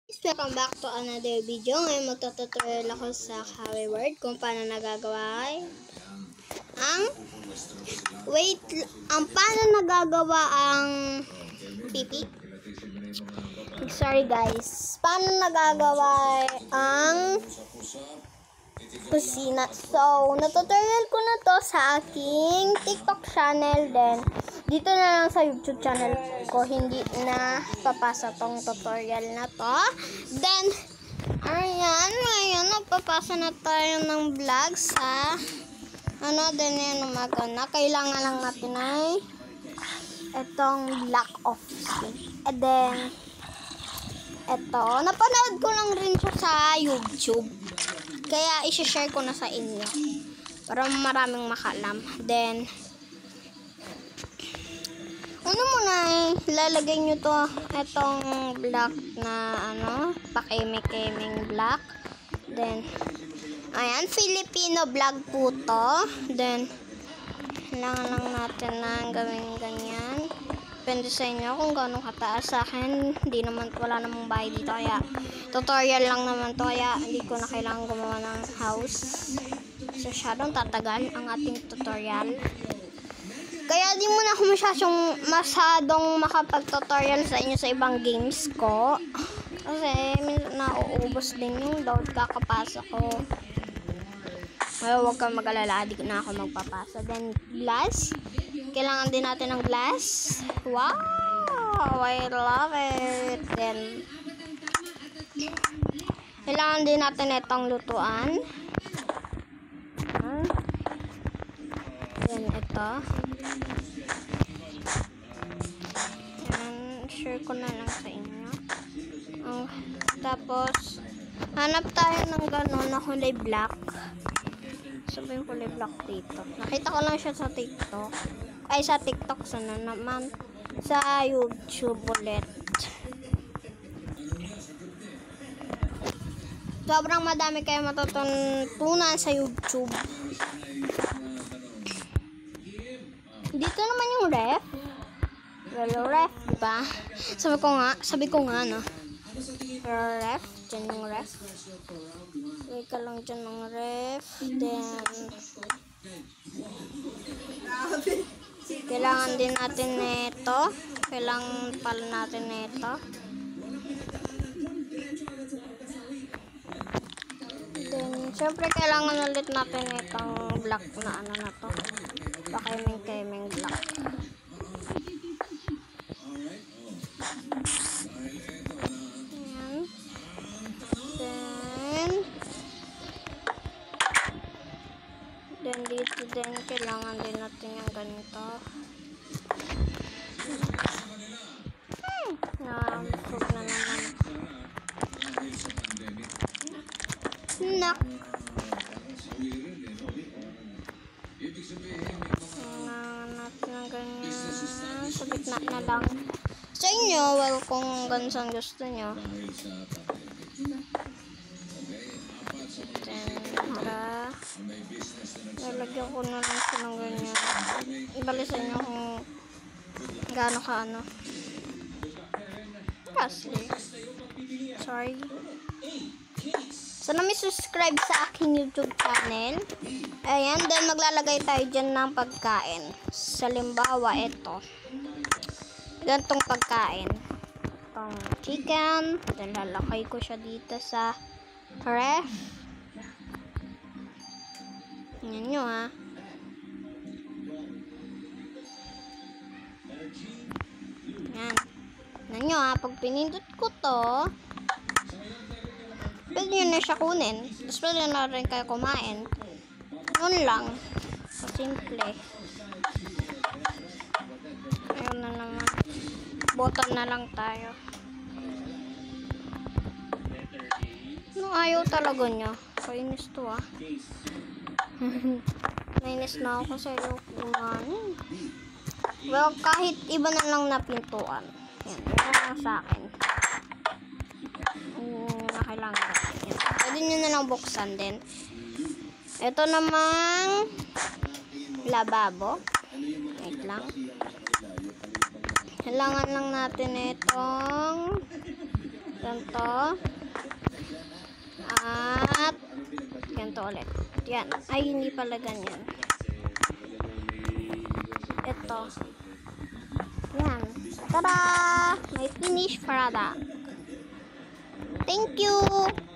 Welcome back to another video. Ngayon magtututorial ako sa Hoverboard kung paano nagagawa paano nagagawa ang pipi. Sorry guys. Paano nagagawa ang kusina. So, natutorial ko na to sa aking TikTok channel. Then, dito na lang sa YouTube channel ko, hindi na papasa tong tutorial na to. Then, ayan, ngayon, nagpapasa na tayo ng vlog sa, then yan, umaga na. Kailangan lang natin ay itong block of sleep. And then, ito, napanood ko lang rin siya sa YouTube. Kaya, isi-share ko na sa inyo. Para maraming makalam. Then, ano muna lalagay nyo to, itong block na pakeme-kemeng block. Then, ayan, Filipino block po to. Then, kailangan lang natin na gawin ganyan. Depende sa inyo kung gaano kataas. Sa akin, wala namang bahay dito. Kaya, tutorial lang naman to. Kaya, hindi ko na kailangan gumawa ng house. So, masyadong tatagal ang ating tutorial. Kaya di mo na ako masyadong makapag-tutorial sa inyo sa ibang games ko. Kasi nauubos din yung load kakapasa ko. Kaya huwag kang mag-alala, di na ako magpapasa. Then glass. Kailangan din natin ng glass. Wow! I love it. Then kailangan din natin itong lutuan. Then ito. Share ko na lang sa inyo. Tapos, hanap tayo ng gano'n na kulay black. Sabi yung kulay black dito. Nakita ko lang siya sa TikTok. Ay, sa TikTok. Sana naman. Sa YouTube ulit. Sobrang madami kayo matutunan sa YouTube. Dito naman yung ref. Well, ref, diba? Sabi ko nga, no? Ref, dyan yung ref. Lagay ka lang dyan ng ref. Then, kailangan din natin nito. Kailangan pala natin nito. Then, syempre, kailangan ulit natin itong block na na to. Pakemeng-kemeng block. Then dito din kailangan din natin yung ganito. Nasog na naman. Nak. Kailangan natin ng ganyan. Sa gitna na lang. Sa inyo, well, kung gansan gusto nyo. Lalagyan ko na lang siya ng ganyan. Ibalik sa inyo kung gaano ka Kasi, sorry. Sana may subscribe sa aking YouTube channel. Ayan, then maglalagay tayo dyan ng pagkain. Sa limbawa, ito. Gantong pagkain. Itong chicken. Then lalakay ko siya dito sa ref. Yan nyo Yan. Yan nyo pag pinindot ko to, pwede nyo na siya kunin. Tapos pwede na rin kayo kumain. Yun lang. Simple. Ayun na naman. Button na lang tayo. Ayaw talaga nyo. Kainis to Nainis na ako sa kumain. Well, kahit iba na lang na pintuan. Yan, yan lang sa akin. Kailangan natin. Pwede nyo na lang buksan din. Ito namang lababo. Wait lang. Kailangan lang natin itong Ganto. At ganto ulit. Yan. Ay, hindi pala ganyan. Ito. Yan. Tada! May finished product. Thank you!